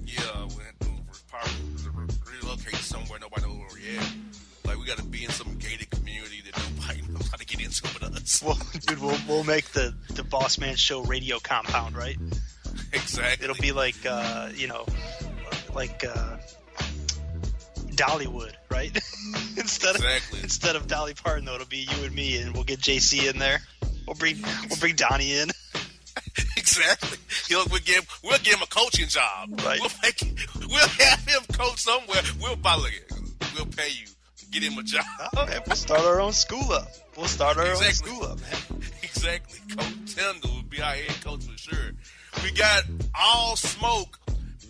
Yeah, when relocate relocate somewhere nobody knows where we're at. Like, we got to be in some gated community that nobody knows how to get into with us. Well, dude, we'll make the Bossman Show radio compound, right? Exactly. It'll be like, Dollywood, right? instead of Dolly Parton, though, it'll be you and me, and we'll get JC in there. We'll bring Donnie in. Exactly. We'll give him a coaching job. Right. We'll have him coach somewhere. We'll pay you. Get him a job. Oh, man, we'll start our own school up. Own school up, man. Exactly. Coach Tindall will be our head coach for sure. We got All Smoke.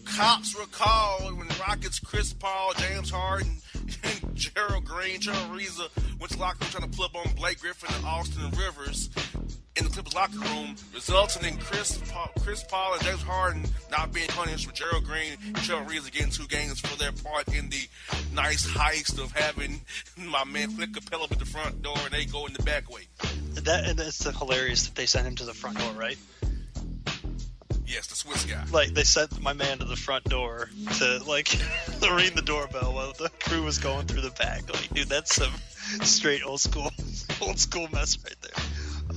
Cops recall when Rockets Chris Paul, James Harden, and Gerald Green, Trevor Ariza went to locker room trying to pull up on Blake Griffin and Austin Rivers in the Clippers locker room, resulting in Chris Paul and James Harden not being punished, with Gerald Green and Trevor Ariza getting 2 games for their part in the nice heist of having my man Clint Capella at the front door and they go in the back way. That's hilarious that they sent him to the front door, right? Yes, the Swiss guy. Like, they sent my man to the front door to, ring the doorbell while the crew was going through the back. Like, dude, that's some straight old school mess right there.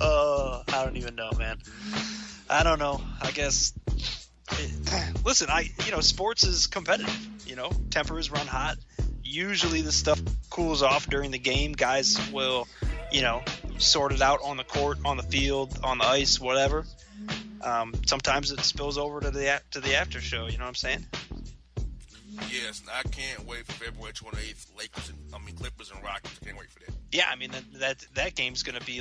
I don't even know, man. I don't know. I guess. Listen, sports is competitive. Tempers run hot. Usually the stuff cools off during the game. Guys will, sort it out on the court, on the field, on the ice, whatever. Sometimes it spills over to the after show. You know what I'm saying? Yes, and I can't wait for February 28th. Clippers and Rockets. I can't wait for that. Yeah, I mean that game's going to be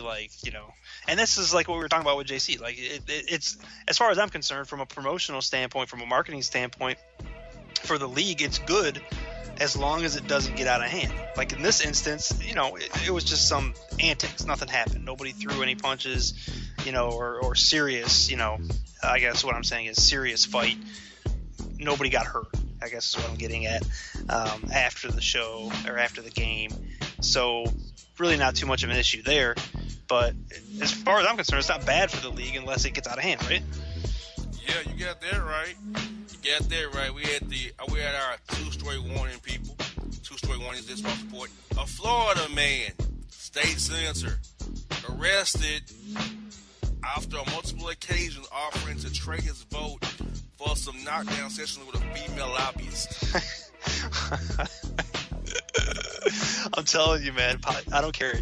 and this is like what we were talking about with JC. Like it's, as far as I'm concerned, from a promotional standpoint, from a marketing standpoint, for the league, it's good as long as it doesn't get out of hand. Like in this instance, it was just some antics. Nothing happened. Nobody threw any punches, or serious. I guess what I'm saying is serious fight. Nobody got hurt, I guess is what I'm getting at, after the show or after the game. So really not too much of an issue there. But as far as I'm concerned, it's not bad for the league unless it gets out of hand, right? Yeah, you got that right. We had our 2-story warning, people. 2-story warning is this report. A Florida man, state senator, arrested after on multiple occasions offering to trade his vote for some knockdown sessions with a female lobbyist. I'm telling you, man, I don't care.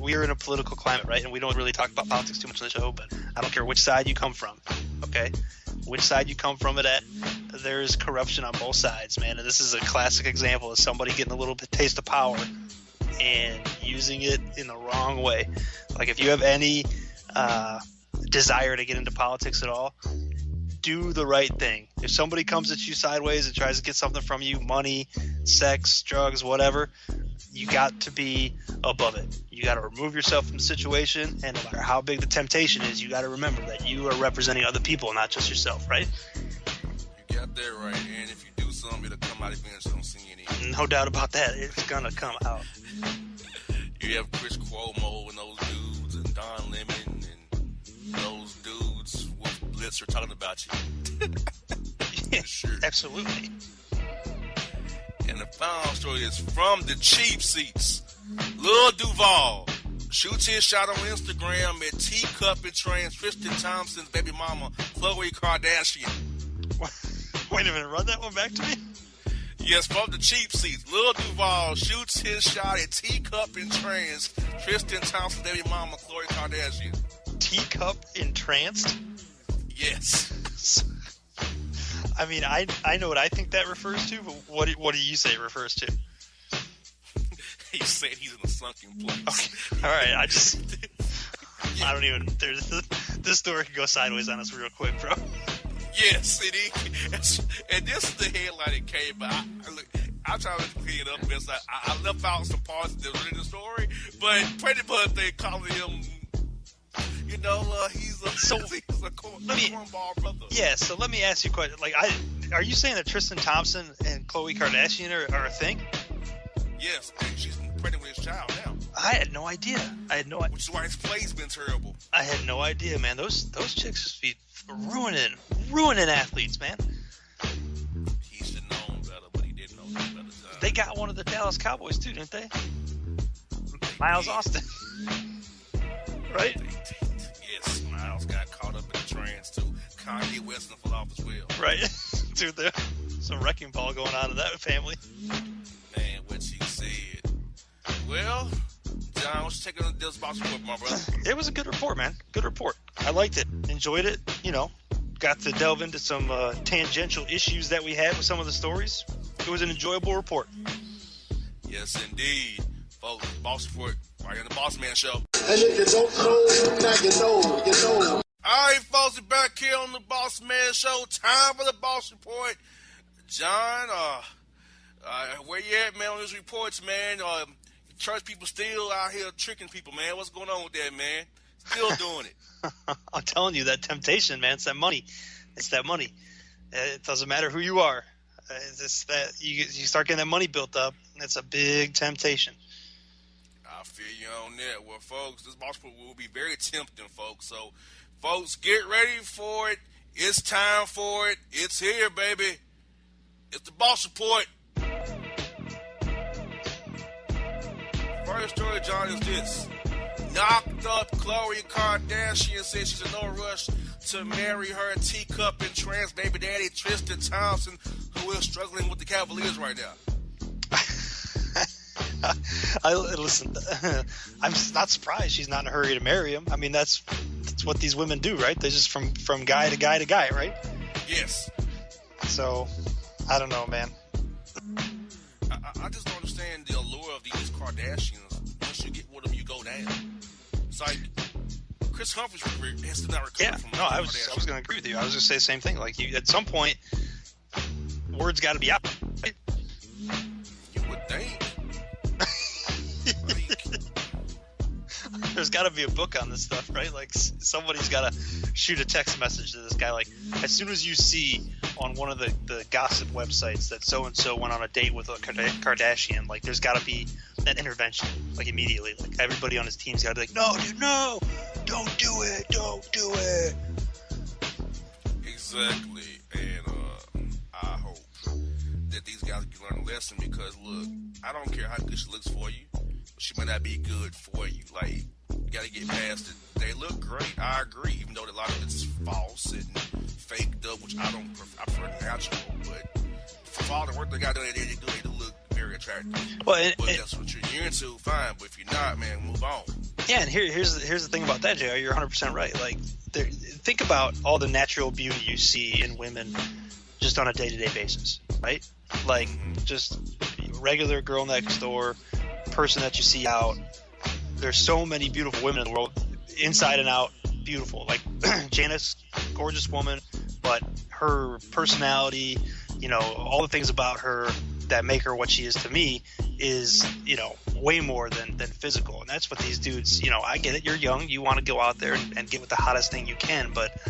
We're in a political climate, right? And we don't really talk about politics too much on the show, but I don't care which side you come from, okay? Which side you come from it at, there's corruption on both sides, man. And this is a classic example of somebody getting a little bit taste of power and using it in the wrong way. Like, if you have any desire to get into politics at all, do the right thing. If somebody comes at you sideways and tries to get something from you, money, sex, drugs, whatever, you got to be above it. You got to remove yourself from the situation, and no matter how big the temptation is, you got to remember that you are representing other people, not just yourself, right? You got that right, and if you do something, it'll come out eventually. Don't see any. No doubt about that. It's gonna come out. You have Chris Cuomo and those dudes, and Don Lemon, and those dudes with Blitzer talking about you. Yeah, sure. Absolutely. And the final story is from the cheap seats. Lil Duval shoots his shot on Instagram at teacup and trans Tristan Thompson's baby mama, Khloe Kardashian. Wait a minute, run that one back to me? Yes, from the cheap seats. Lil Duval shoots his shot at teacup and trans Tristan Thompson's baby mama, Khloe Kardashian. Teacup entranced? Yes. I mean, I know what I think that refers to, but what do you say it refers to? He said he's in a sunken place. Okay. All right, I don't even. This story could go sideways on us real quick, bro. Yes, it is. And this is the headline that came by. I'm trying to clean it up. I left out some parts that were in the story, but pretty much they calling him, he's a cornball brother. Yeah, so let me ask you a question. Are you saying that Tristan Thompson and Khloe Kardashian are a thing? Yes, and she's pregnant with his child now. I had no idea. Which is why his play's been terrible. I had no idea, man. Those chicks just be ruining athletes, man. He should have known better, but he didn't know better. They got one of the Dallas Cowboys too, didn't they? Miles Austin. Right? Yes, Miles got caught up in the trance too. Kanye West fell off as well. Right. Dude, there's some wrecking ball going on in that family. Man, what she said. Well, John, what's you taking on this box report, my brother? It was a good report, man. Good report. I liked it. Enjoyed it. Got to delve into some tangential issues that we had with some of the stories. It was an enjoyable report. Yes, indeed. Folks, box report right here on the Bossman Show. And if you don't know, now you know. All right, folks, we're back here on the Bossman Show. Time for the boss report. John, where you at, man, on these reports, man? Church people still out here tricking people, man. What's going on with that, man? Still doing it. I'm telling you, that temptation, man. It's that money. It's that money. It doesn't matter who you are. It's just that you start getting that money built up. It's a big temptation. I feel you on that. Well, folks, this boss report will be very tempting, folks. So, folks, get ready for it. It's time for it. It's here, baby. It's the boss report. First story, John, is this. Knocked up Khloe Kardashian says she's in no rush to marry her teacup and trans baby daddy Tristan Thompson, who is struggling with the Cavaliers right now. Listen, I'm not surprised she's not in a hurry to marry him. I mean, that's what these women do, right? They're just from guy to guy to guy, right? Yes. So, I don't know, man. I just don't understand the allure of these Kardashians. Once you get with them, you go down. It's like Chris Humphries has to not recover from I was going to agree with you. I was going to say the same thing. Like, at some point, word's got to be out. Right? You would think. There's got to be a book on this stuff, right? Like, somebody's got to shoot a text message to this guy. Like, as soon as you see on one of the gossip websites that so-and-so went on a date with a Kardashian, like, there's got to be that intervention, like, immediately. Like, everybody on his team's got to be like, no, dude, no, don't do it. Exactly. And I hope that these guys can learn a lesson because, look, I don't care how good she looks for you, but she might not be good for you. Like, you got to get past it. They look great, I agree, even though a lot of it's false and faked up, which I prefer natural, but for all the work they got done, they do look very attractive. Well, but that's what you're into, fine, but if you're not, man, move on. Yeah, and here's the thing about that, JR. You're 100% right. Like, think about all the natural beauty you see in women just on a day-to-day basis, right? Like, just regular girl next door, person that you see out. There's so many beautiful women in the world, inside and out, beautiful. Like, Janice, gorgeous woman, but her personality, all the things about her that make her what she is to me is, way more than physical. And that's what these dudes, I get it. You're young. You want to go out there and get with the hottest thing you can. But,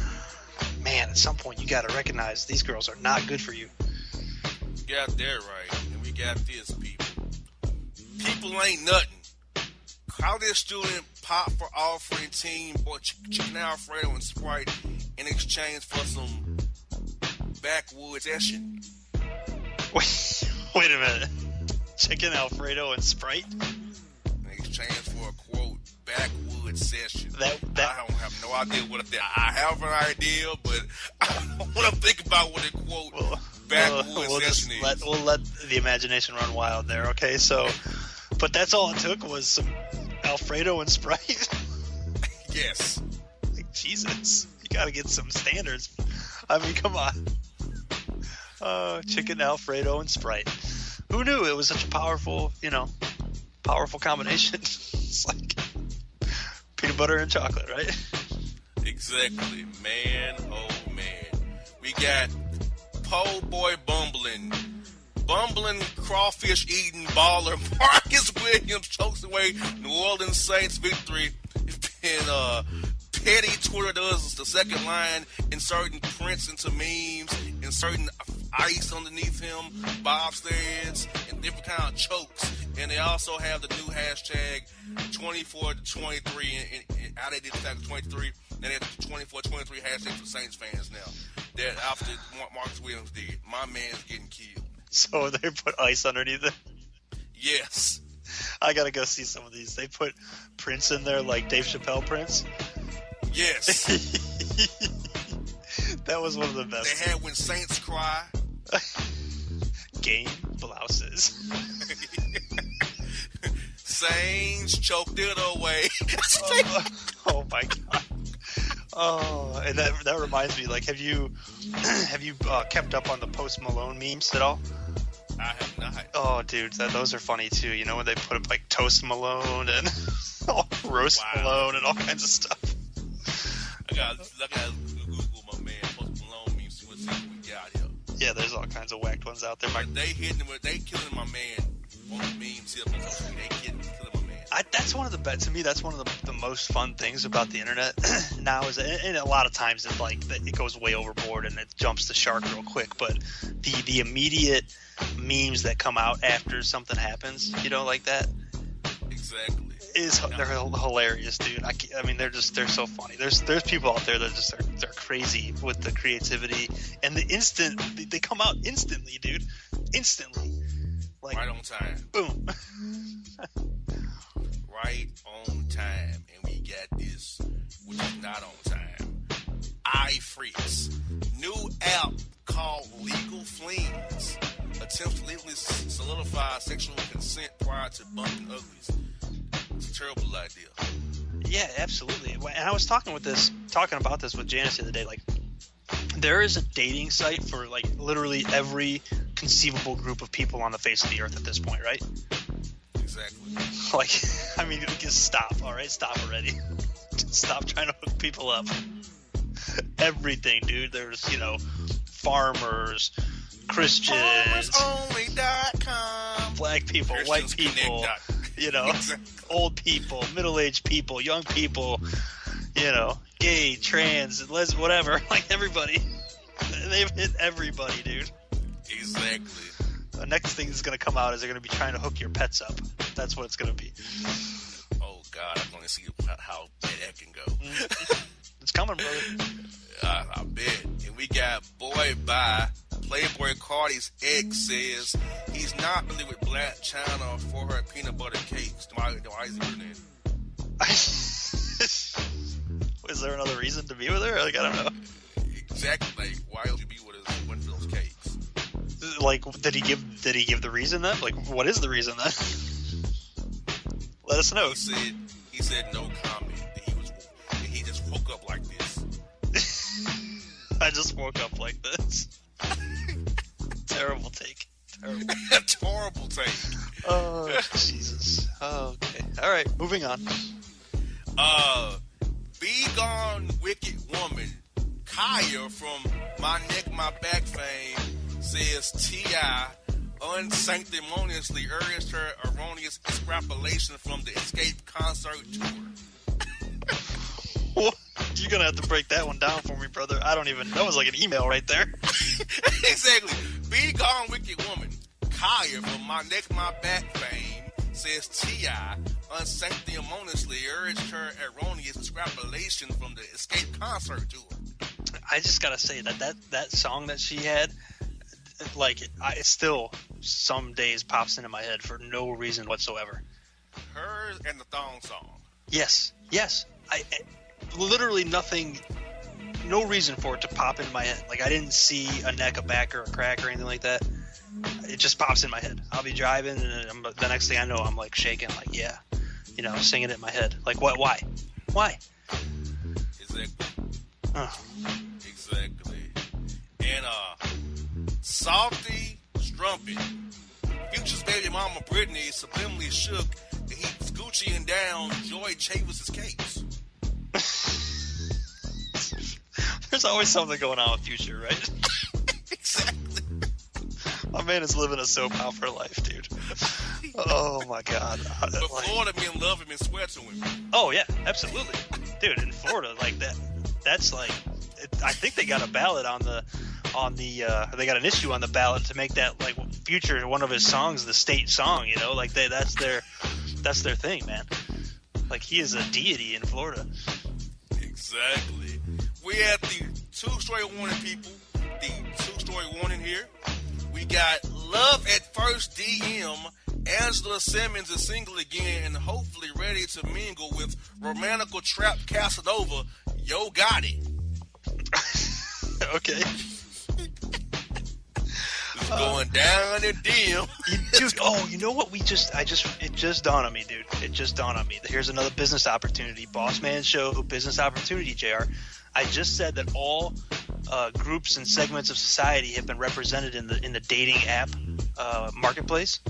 man, at some point you got to recognize these girls are not good for you. You got that right. And we got this, people. People ain't nothing. College student pop for offering team boy chicken Alfredo and Sprite in exchange for some backwoods session. Wait a minute. Chicken Alfredo and Sprite? In exchange for a, quote, backwoods session. That I don't have no idea what it is. I have an idea, but I don't want to think about what a, quote, backwoods session is. We'll let the imagination run wild there, okay? So, but that's all it took was some Alfredo and Sprite? Yes. Like, Jesus. You got to get some standards. I mean, come on. Chicken Alfredo and Sprite. Who knew it was such a powerful combination? It's like peanut butter and chocolate, right? Exactly. Man, oh man. We got po' boy bumbling crawfish eating baller Marcus Williams chokes away New Orleans Saints victory. And petty Twitter does the second line, inserting prints into memes, inserting ice underneath him, bobsleds, and different kind of chokes. And they also have the new hashtag 24-23, and how they did the fact 23, and they have the 24-23 hashtag for Saints fans now. That after Marcus Williams did, my man's getting killed. So they put ice underneath it. Yes. I gotta go see some of these. They put Prince in there, like Dave Chappelle Prince. Yes. That was one of the best. They had When Saints Cry. Game blouses. Saints choked it away. Oh my god. Oh, and that reminds me. Like, have you kept up on the Post Malone memes at all? I have not. Oh, dude, those are funny too. You know when they put up like Toast Malone and Roast Malone and all kinds of stuff. I got Google my man Post Malone memes. See what we got here. Yeah, there's all kinds of whacked ones out there. They killing my man on the memes here. They killing my man. That's one of the best. To me, that's one of the most fun things about the internet now. And a lot of times it goes way overboard and it jumps the shark real quick. But the immediate memes that come out after something happens, like that. Exactly. They're hilarious, dude. I mean, they're so funny. There's people out there that they're crazy with the creativity and they come out instantly, dude. Instantly. Like, right on time. Boom. Right on time. And we got this, which is not on time. iFreaks. New app called Legal Flings. Attempts to legally solidify sexual consent prior to bumping uglies. It's a terrible idea. Yeah, absolutely. And I was talking about this with Janice the other day. Like, there is a dating site for like literally every conceivable group of people on the face of the earth at this point, right? Exactly. Like, I mean, just stop. All right, stop already. Just stop trying to hook people up. Everything, dude. There's farmers, Christians, FarmersOnly.com, black people, white people, Exactly. old people, middle-aged people, young people, gay, trans, lesbian, whatever. Like, everybody. They've hit everybody, dude. Exactly. The next thing that's going to come out is they're going to be trying to hook your pets up. That's what it's going to be. Oh, God. I'm going to see how bad that can go. It's coming, brother. I bet. And we got Boy Bye. Playboy Cardi's ex says he's not really with Black China for her peanut butter cakes. Why is he doing that? Is there another reason to be with her? Like, I don't know. Exactly. Like, why would you be with us for those cakes? Like, did he give the reason then? Like, what is the reason then? Let us know. He said no comment. That he just woke up like this. I just woke up like this. Terrible take. Terrible. Horrible take. Oh, Jesus. Okay. All right. Moving on. Be Gone Wicked Woman Kaya from My Neck, My Back fame says T.I. unsanctimoniously urged her erroneous extrapolation from the Escape concert tour. What? You're going to have to break that one down for me, brother. I don't even... That was like an email right there. Exactly. Be Gone Wicked Woman Kaya from My Neck, My Back fame says T.I. unsanctimoniously urged her erroneous extrapolation from the Escape concert tour. I just gotta say that song that she had, like, it still some days pops into my head for no reason whatsoever. Hers and the thong song. Yes. I literally nothing, no reason for it to pop into my head. Like, I didn't see a neck, a back, or a crack or anything like that. It just pops in my head. I'll be driving, and the next thing I know, I'm like shaking, like, yeah, singing it in my head. Like, what? Why? Exactly. Oh. Exactly. And Salty Strumpet. Future's baby mama Brittany subliminally shook that he's Gucciing down Joy Chavis's cakes. There's always something going on with Future, right? Exactly. My man is living a soap opera life, dude. Oh my God. But Florida men love him and swear to him. Oh yeah, absolutely, dude. In Florida, like that's like, I think they got a ballot they got an issue on the ballot to make that, like, Future, one of his songs, the state song. Like that's their thing, man. Like, he is a deity in Florida. Exactly. We have the 2-story warning, people. The 2-story warning here. We We got Love at First DM. Angela Simmons is single again and hopefully ready to mingle with Romantical Trap Casanova, Yo Gotti. Okay. It's going down in DM. Dude, oh, you know what? It just dawned on me, dude. It just dawned on me. Here's another business opportunity. Bossman Show, business opportunity, JR. I just said that all groups and segments of society have been represented in the dating app marketplace.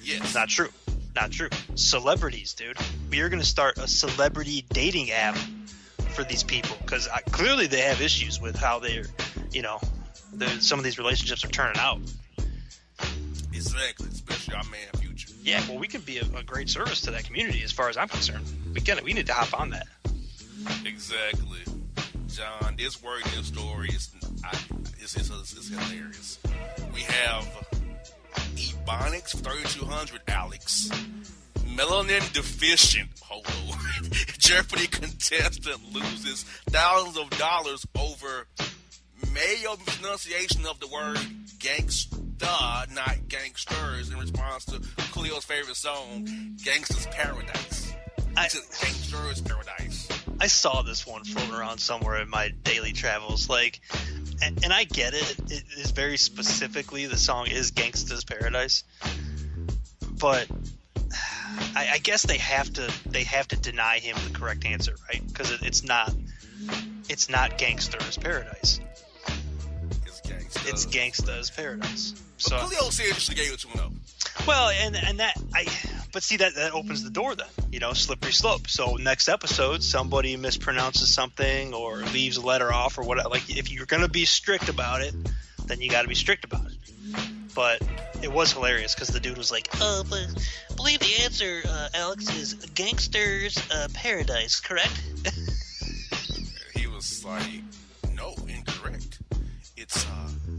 Yes. Not true. Not true. Celebrities, dude. We are going to start a celebrity dating app for these people because clearly they have issues with how they're, some of these relationships are turning out. Exactly, especially our man Future. Yeah, well, we can be a great service to that community as far as I'm concerned. We need to hop on that. Exactly. John, this word in this story is hilarious. We have Ebonics 3200 Alex, melanin deficient Jeopardy contestant loses thousands of dollars over Mayo pronunciation of the word gangsta, not gangsters, in response to Cleo's favorite song, Gangsta's Paradise. Gangster's Paradise. I saw this one floating around somewhere in my daily travels, and I get it. It is very specifically, the song is Gangsta's Paradise, but I guess they have to deny him the correct answer, right? Because it's not Gangsta's Paradise. It's Gangsta's Paradise. So Cleo said she gave it to him though. Well, but see that opens the door then, slippery slope. So next episode, somebody mispronounces something or leaves a letter off or whatever. Like if you're gonna be strict about it, then you got to be strict about it. But it was hilarious because the dude was like, but I believe the answer, Alex, is Gangster's Paradise, correct? He was like, no, incorrect. It's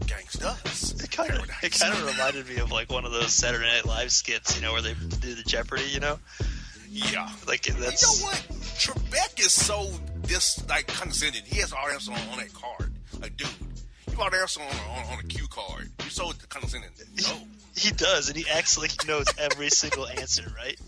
Gangsta's It kind of reminded me of like one of those Saturday Night Live skits, where they do the Jeopardy, Yeah. Like that's. You know what? Trebek is so condescending. He has our answer on that card. Like, dude, you got our answer on a cue card. You're so condescending. No. He does, and he acts like he knows every single answer, right?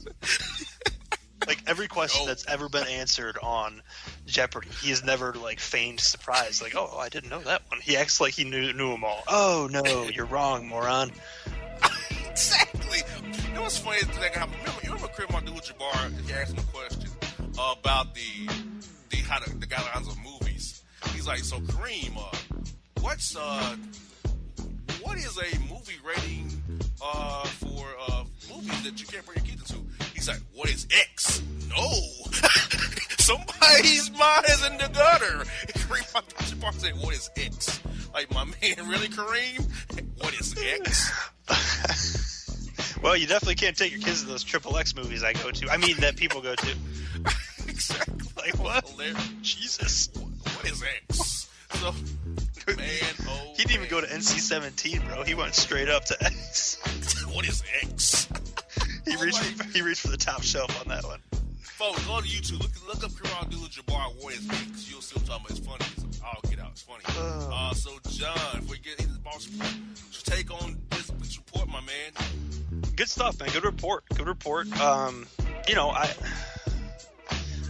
Like every question that's ever been answered on Jeopardy, he has never feigned surprise. Like, oh, I didn't know that one. He acts like he knew them all. Oh no, you're wrong, moron. Exactly. You know what's funny? You remember Kareem Abdul-Jabbar? He asked him a question about the guidelines of movies. He's like, so Kareem, what is a movie rating for movies that you can't bring your kids into? He's like, what is X? No. Somebody's mind is in the gutter. Kareem Abdul-Jabbar said, what is X? Like, my man, really, Kareem? What is X? Well, you definitely can't take your kids to those XXX movies that people go to. Exactly. Like, what? Hilarious. Jesus. What is X? So, man, he didn't even go to NC-17, bro. He went straight up to X. What is X? He reached for the top shelf on that one. Folks, go to YouTube. Look up Kareem Abdul-Jabbar. What is X? You'll see what I'm talking about. It's funny. I'll get out. It's funny. So, John, if we get into the boss report, take on this week's report, my man. Good stuff, man. Good report.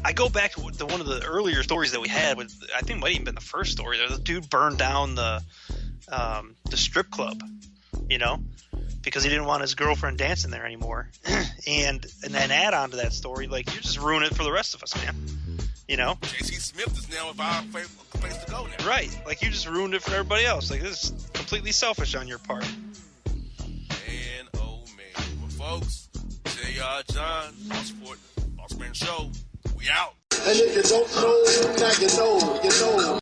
I go back to one of the earlier stories that we had. I think it might even been the first story. The dude burned down the strip club, because he didn't want his girlfriend dancing there anymore. and then add on to that story, you just ruin it for the rest of us, man. J.C. Smith is now with our place to go now. Right. You just ruined it for everybody else. This is completely selfish on your part. Man, oh man. Well, folks, J.R. John, Bossman Show. We out. And if you don't know, now you know.